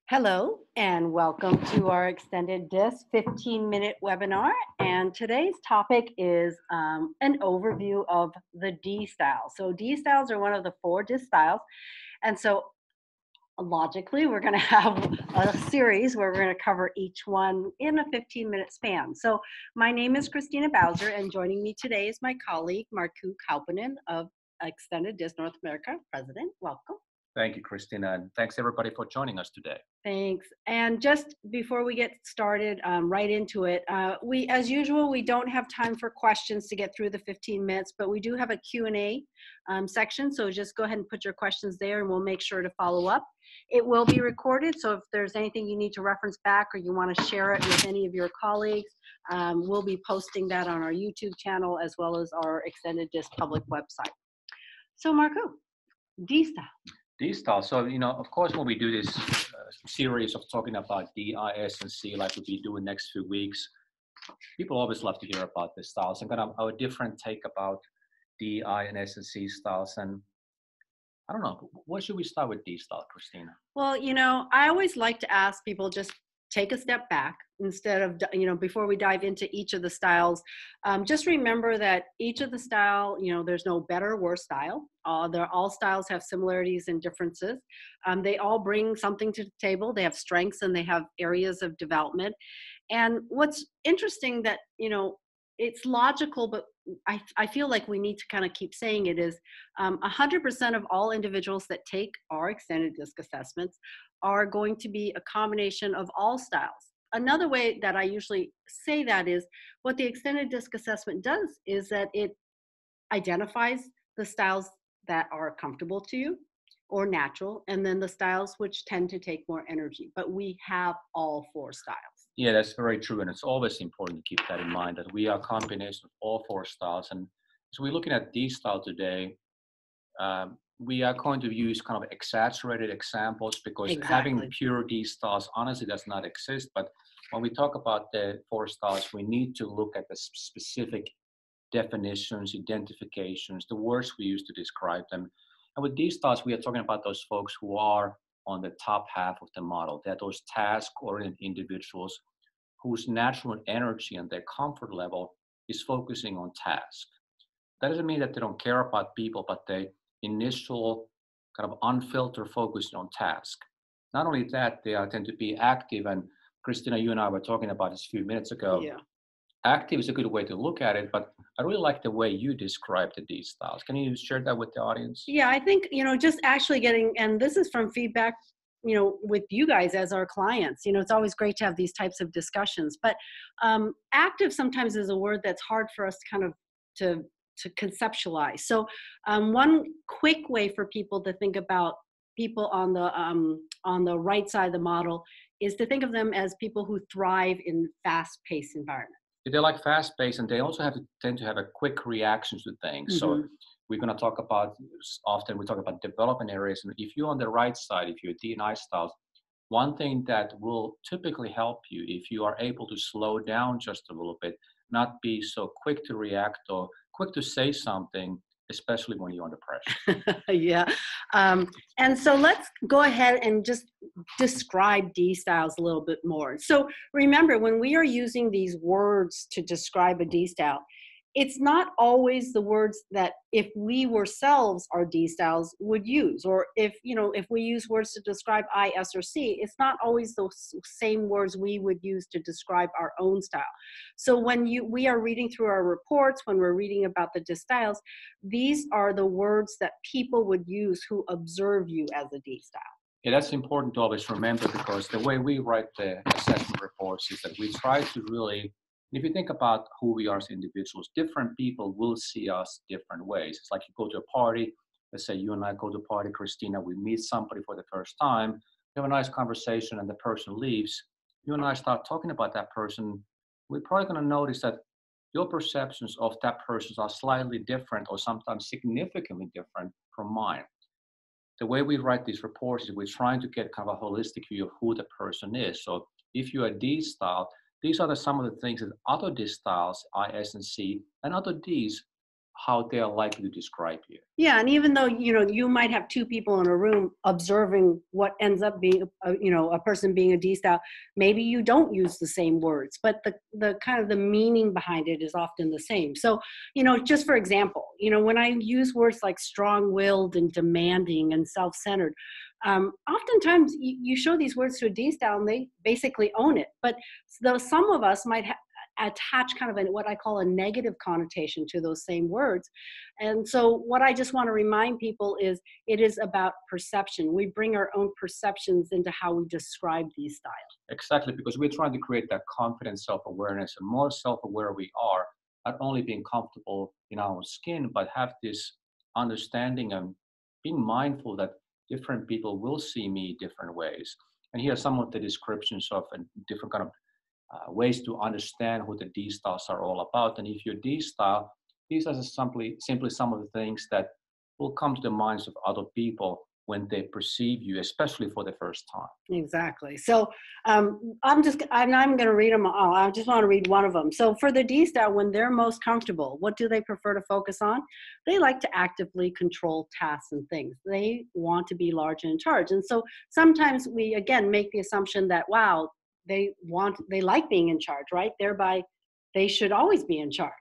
Hello and welcome to our extended DIS 15-minute webinar. And today's topic is an overview of the D styles. So D styles are one of the 4 DIS styles. And so logically, we're going to have a series where we're going to cover each one in a 15-minute span. So my name is Christina Bowser, and joining me today is my colleague, Markku Kauppinen of Extended DIS North America, President. Welcome. Thank you, Christina, and thanks everybody for joining us today. Thanks. And just before we get started right into it, as usual, we don't have time for questions to get through the 15 minutes, but we do have a Q&A section. So just go ahead and put your questions there and we'll make sure to follow up. It will be recorded. So if there's anything you need to reference back or you want to share it with any of your colleagues, we'll be posting that on our YouTube channel as well as our Extended DIS public website. So Markku, D-style. D-style. So, of course, when we do this series of talking about D, I, S, and C, like we'll be doing next few weeks, people always love to hear about the styles and kind of our different take about D, I, and S, and C styles. And I don't know, what should we start with D-style, Christina? Well, I always like to ask people just take a step back instead of, before we dive into each of the styles, just remember that each of the style, there's no better or worse style. All styles have similarities and differences. They all bring something to the table. They have strengths and they have areas of development. And what's interesting that, it's logical, but I feel like we need to kind of keep saying it is 100% of all individuals that take our extended DISC assessments are going to be a combination of all styles. Another way that I usually say that is what the extended DISC assessment does is that it identifies the styles that are comfortable to you or natural, and then the styles which tend to take more energy. But we have all 4 styles. Yeah, that's very true. And it's always important to keep that in mind that we are a combination of all 4 styles. And so we're looking at D-style today. We are going to use kind of exaggerated examples because having pure D styles honestly does not exist. But when we talk about the 4 styles, we need to look at the specific definitions, identifications, the words we use to describe them. And with D styles, we are talking about those folks who are on the top half of the model. They're those task-oriented individuals whose natural energy and their comfort level is focusing on task. That doesn't mean that they don't care about people, but they initial kind of unfiltered focus on task. Not only that, they tend to be active, and Christina, you and I were talking about this a few minutes ago. Yeah. Active is a good way to look at it, but I really like the way you described the D styles. Can you share that with the audience? Yeah, I think, just actually getting, and this is from feedback, with you guys as our clients, it's always great to have these types of discussions, but active sometimes is a word that's hard for us kind of to conceptualize. So one quick way for people to think about people on the right side of the model is to think of them as people who thrive in fast-paced environments. They like fast-paced, and they also tend to have a quick reaction to things. So we're going to talk about, often we talk about development areas. And if you're on the right side, if you're D&I styles, one thing that will typically help you if you are able to slow down just a little bit, not be so quick to react or quick to say something, especially when you're under pressure. Yeah. And so let's go ahead and just describe D styles a little bit more. So remember, when we are using these words to describe a D style, it's not always the words that if we ourselves are D styles would use, or if we use words to describe I, S, or C, it's not always those same words we would use to describe our own style. So when we are reading through our reports, when we're reading about the DIS styles, these are the words that people would use who observe you as a D style. Yeah, that's important to always remember, because the way we write the assessment reports is that we try to really, if you think about who we are as individuals, different people will see us different ways. It's like you go to a party, let's say you and I go to a party, Christina, we meet somebody for the first time, we have a nice conversation and the person leaves. You and I start talking about that person, we're probably going to notice that your perceptions of that person are slightly different or sometimes significantly different from mine. The way we write these reports is we're trying to get kind of a holistic view of who the person is. So if you're a D style, these are some of the things that other D styles, I, S, and C, and other Ds how they are likely to describe you. Yeah, and even though you might have two people in a room observing what ends up being a person being a D style, maybe you don't use the same words, but the kind of the meaning behind it is often the same. So just for example, when I use words like strong-willed and demanding and self-centered, oftentimes you show these words to a D style and they basically own it. But though some of us might attach kind of what I call a negative connotation to those same words. And so what I just want to remind people is it is about perception. We bring our own perceptions into how we describe these styles. Exactly, because we're trying to create that confident self-awareness, and more self-aware we are, not only being comfortable in our skin, but have this understanding and being mindful that different people will see me different ways. And here are some of the descriptions of different kind of ways to understand who the D styles are all about. And if you're D style, these are simply some of the things that will come to the minds of other people when they perceive you, especially for the first time. Exactly. So I'm going to read them all. I just want to read one of them. So for the D style, when they're most comfortable, what do they prefer to focus on? They like to actively control tasks and things. They want to be large and in charge. And so sometimes we, again, make the assumption that, wow, they like being in charge, right? Thereby, they should always be in charge.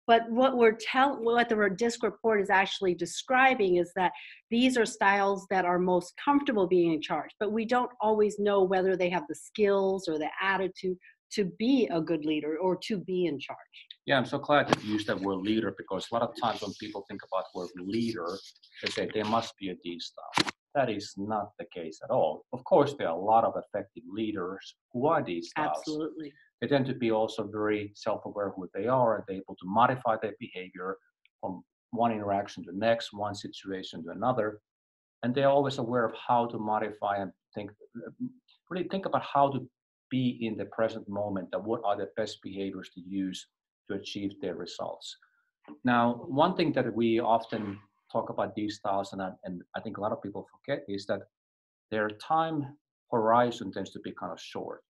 But what the DISC report is actually describing is that these are styles that are most comfortable being in charge, but we don't always know whether they have the skills or the attitude to be a good leader or to be in charge. Yeah, I'm so glad that you used that word leader, because a lot of times when people think about the word leader, they say they must be a D style. That is not the case at all. Of course, there are a lot of effective leaders who are D styles. Absolutely. They tend to be also very self-aware of who they are, and they're able to modify their behavior from one interaction to the next, one situation to another. And they're always aware of how to modify and really think about how to be in the present moment, and what are the best behaviors to use to achieve their results. Now, one thing that we often talk about these styles, and I think a lot of people forget, is that their time horizon tends to be kind of short.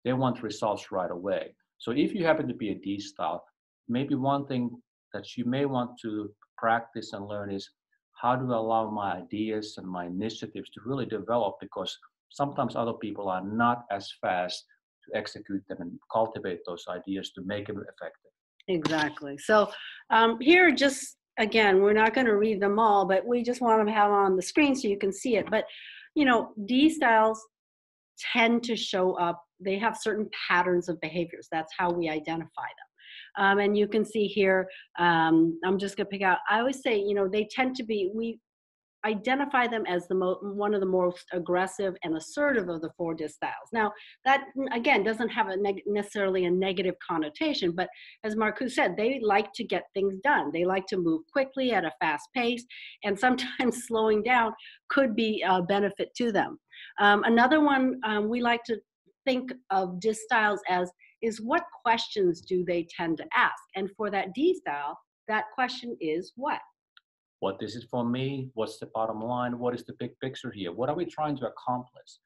They want results right away. So if you happen to be a D style, maybe one thing that you may want to practice and learn is how to allow my ideas and my initiatives to really develop, because sometimes other people are not as fast to execute them and cultivate those ideas to make them effective. Exactly. So here, just again, we're not going to read them all, but we just want to have on the screen so you can see it. But D styles tend to show up. They have certain patterns of behaviors. That's how we identify them. And you can see here, I'm just going to pick out, I always say, they tend to be, we identify them as one of the most aggressive and assertive of the 4 DISC styles. Now, that, again, doesn't have necessarily a negative connotation, but as Marcus said, they like to get things done. They like to move quickly at a fast pace, and sometimes slowing down could be a benefit to them. Another one we like to think of DISC styles as is, what questions do they tend to ask? And for that D style, that question is what? What is it for me? What's the bottom line? What is the big picture here? What are we trying to accomplish?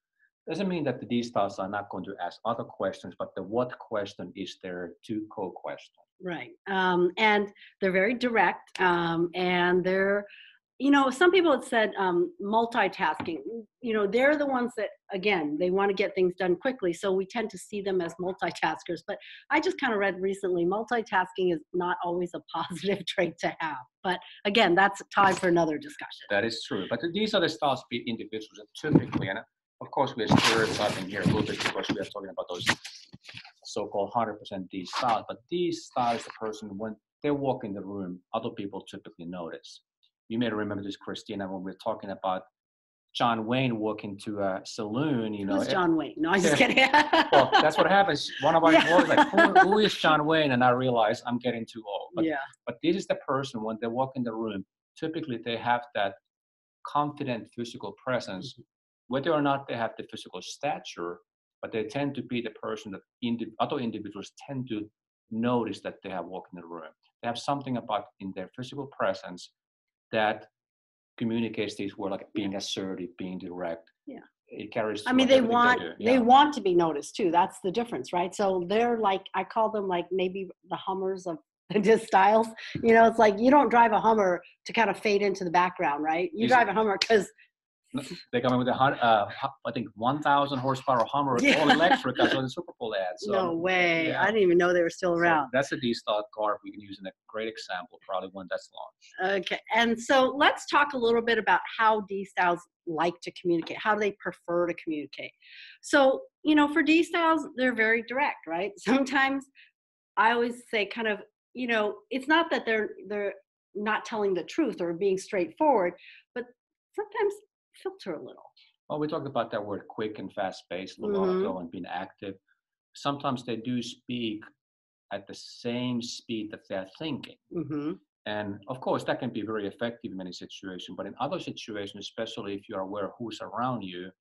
Doesn't mean that the D styles are not going to ask other questions, but the what question is their to-co question. Right. And they're very direct, and they're, some people have said multitasking. They're the ones that, again, they want to get things done quickly. So we tend to see them as multitaskers. But I just kind of read recently, multitasking is not always a positive trait to have. But again, that's time for another discussion. That is true. But these are the styles individuals that typically, and of course, we're stereotyping here a little bit because we are talking about those so-called 100% D styles. But these styles, the person, when they walk in the room, other people typically notice. You may remember this, Christina, when we're talking about John Wayne walking to a saloon. Who's John Wayne? No, I'm just kidding. Well, that's what happens. One of our employees like, who is John Wayne? And I realize I'm getting too old. But this is the person, when they walk in the room, typically they have that confident physical presence, whether or not they have the physical stature, but they tend to be the person that other individuals tend to notice that they have walked in the room. They have something about in their physical presence that communicates these words, like being assertive, being direct. Yeah. It carries. I mean, they want to be noticed too. That's the difference, right? So they're like, I call them like maybe the Hummers of Just styles. It's like you don't drive a Hummer to kind of fade into the background, right? You Is drive a Hummer because they come in with I think 1,000 horsepower Hummer, all yeah. electric. I saw the Super Bowl ad. No So way. I yeah, didn't even know they were still so around. that's a D-style car we can use in a great example, probably when that's launched. Okay. And so let's talk a little bit about how D styles like to communicate. How do they prefer to communicate? So, for D styles, they're very direct, right? Sometimes I always say kind of, it's not that they're not telling the truth or being straightforward, but sometimes filter a little. Well, we talked about that word quick and fast-paced a little while Mhm. ago and being active. Sometimes they do speak at the same speed that they're thinking. Mhm. And of course, that can be very effective in many situations. But in other situations, especially if you're aware of who's around you,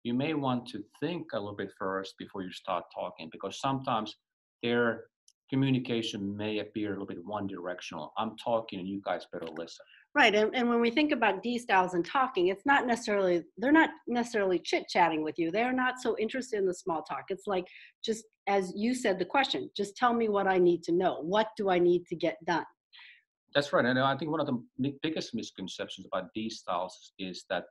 you may want to think a little bit first before you start talking, because sometimes their communication may appear a little bit one directional. I'm talking and you guys better listen. Right. And when we think about D styles and talking, they're not necessarily chit chatting with you. They're not so interested in the small talk. It's like, just as you said, the question, just tell me what I need to know. What do I need to get done? That's right. And I think one of the biggest misconceptions about these styles is that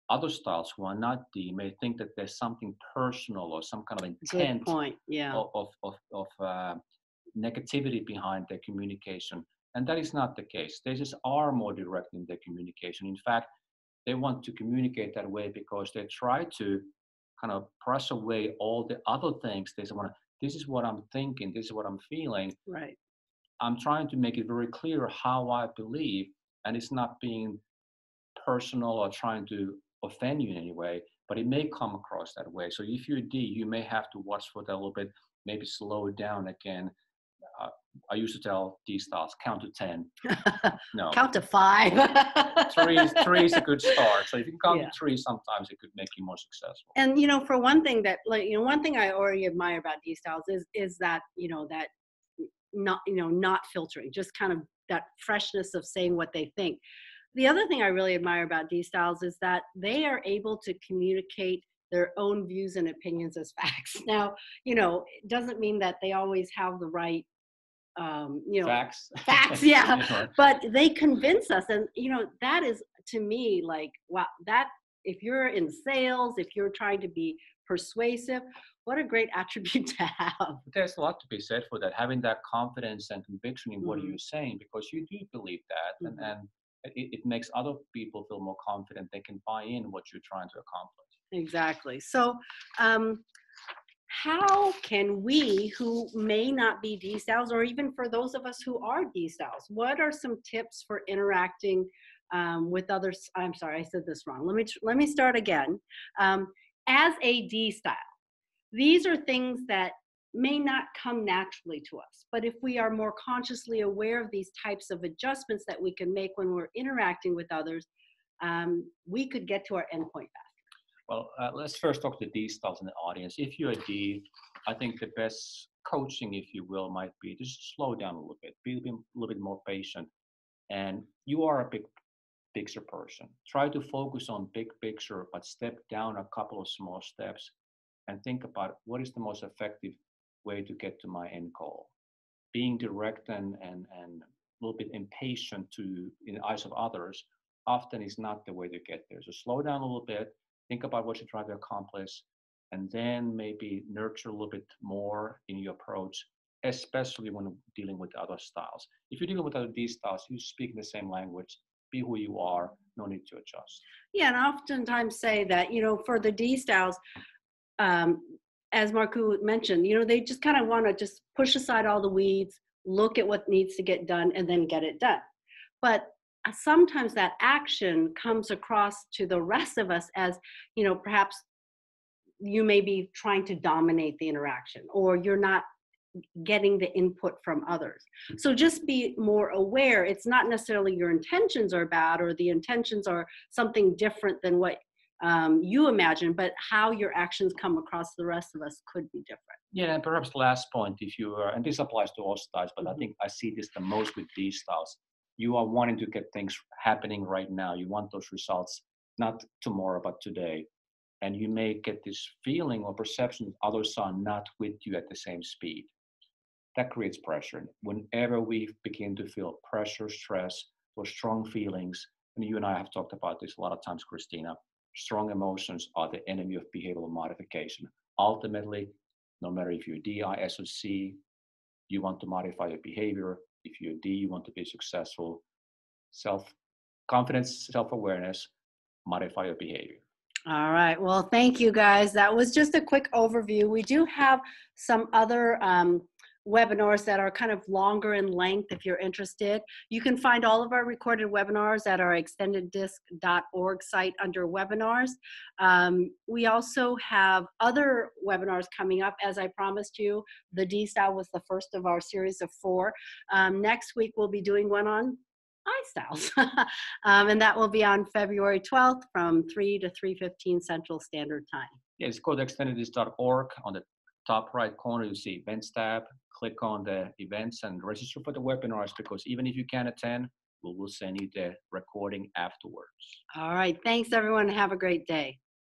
other styles who are not D may think that there's something personal or some kind of Good intent point. Yeah. of negativity behind their communication. And that is not the case. They just are more direct in their communication. In fact, they want to communicate that way because they try to kind of brush away all the other things. They want to, this is what I'm thinking, this is what I'm feeling. Right. I'm trying to make it very clear how I believe, and it's not being personal or trying to offend you in any way, but it may come across that way. So if you're D, you may have to watch for that a little bit, maybe slow it down again. Uh, I used to tell D styles, count to 10. No, Count to 5. three is a good start. So if you can count Yeah. to 3, sometimes it could make you more successful. And for one thing that, like, one thing I already admire about D styles is that, that not filtering, just kind of that freshness of saying what they think. The other thing I really admire about D styles is that they are able to communicate their own views and opinions as facts. Now, it doesn't mean that they always have the right, Facts. facts, yeah, Yeah. but they convince us. And, that is, to me, like, wow, that if you're in sales, if you're trying to be persuasive, what a great attribute to have. There's a lot to be said for that, having that confidence and conviction in what Mhm. you're saying, because you do believe that, Mhm. and it makes other people feel more confident. They can buy in what you're trying to accomplish. Exactly. So, how can we who may not be D styles, or even for those of us who are D styles, what are some tips for interacting with others? I'm sorry, I said this wrong. Let me start again. As a D style, these are things that may not come naturally to us, but if we are more consciously aware of these types of adjustments that we can make when we're interacting with others, we could get to our endpoint fast. Well, let's first talk to D styles in the audience. If you're a D, I think the best coaching, if you will, might be just slow down a little bit, be a little bit more patient. And you are a big picture person. Try to focus on big picture, but step down a couple of small steps and think about what is the most effective way to get to my end goal. Being direct and a little bit impatient in the eyes of others often is not the way to get there. So slow down a little bit, think about what you're trying to accomplish, and then maybe nurture a little bit more in your approach, especially when dealing with other styles. If you're dealing with other D styles, you speak the same language, be who you are, no need to adjust. Yeah, and I oftentimes say that, for the D styles, um, as Marku mentioned, they just kind of want to just push aside all the weeds, look at what needs to get done, and then get it done. But sometimes that action comes across to the rest of us as, perhaps you may be trying to dominate the interaction, or you're not getting the input from others. So just be more aware. It's not necessarily your intentions are bad or the intentions are something different than what you imagine, but how your actions come across the rest of us could be different. Yeah, and perhaps the last point, if you are, and this applies to all styles, but I Mhm. think I see this the most with these styles. You are wanting to get things happening right now. You want those results not tomorrow, but today. And you may get this feeling or perception that others are not with you at the same speed. that creates pressure. Whenever we begin to feel pressure, stress, or strong feelings, and you and I have talked about this a lot of times, Christina, strong emotions are the enemy of behavioral modification. Ultimately, no matter if you're D, I, S, or C, you want to modify your behavior. If you're D, you want to be successful. Self confidence, self awareness, modify your behavior. All right. Well, thank you guys. That was just a quick overview. We do have some other webinars that are kind of longer in length if you're interested. You can find all of our recorded webinars at our extendeddisc.org site under webinars. We also have other webinars coming up. As I promised you, the D-Style was the first of our series of 4. Next week, we'll be doing one on Dstyles. And that will be on February 12th from 3 to 3:15 Central Standard Time. Yes, go to extendeddisc.org. On the top right corner, you see events tab. Click on the events and register for the webinars, because even if you can't attend, we will send you the recording afterwards. All right. Thanks, everyone. Have a great day.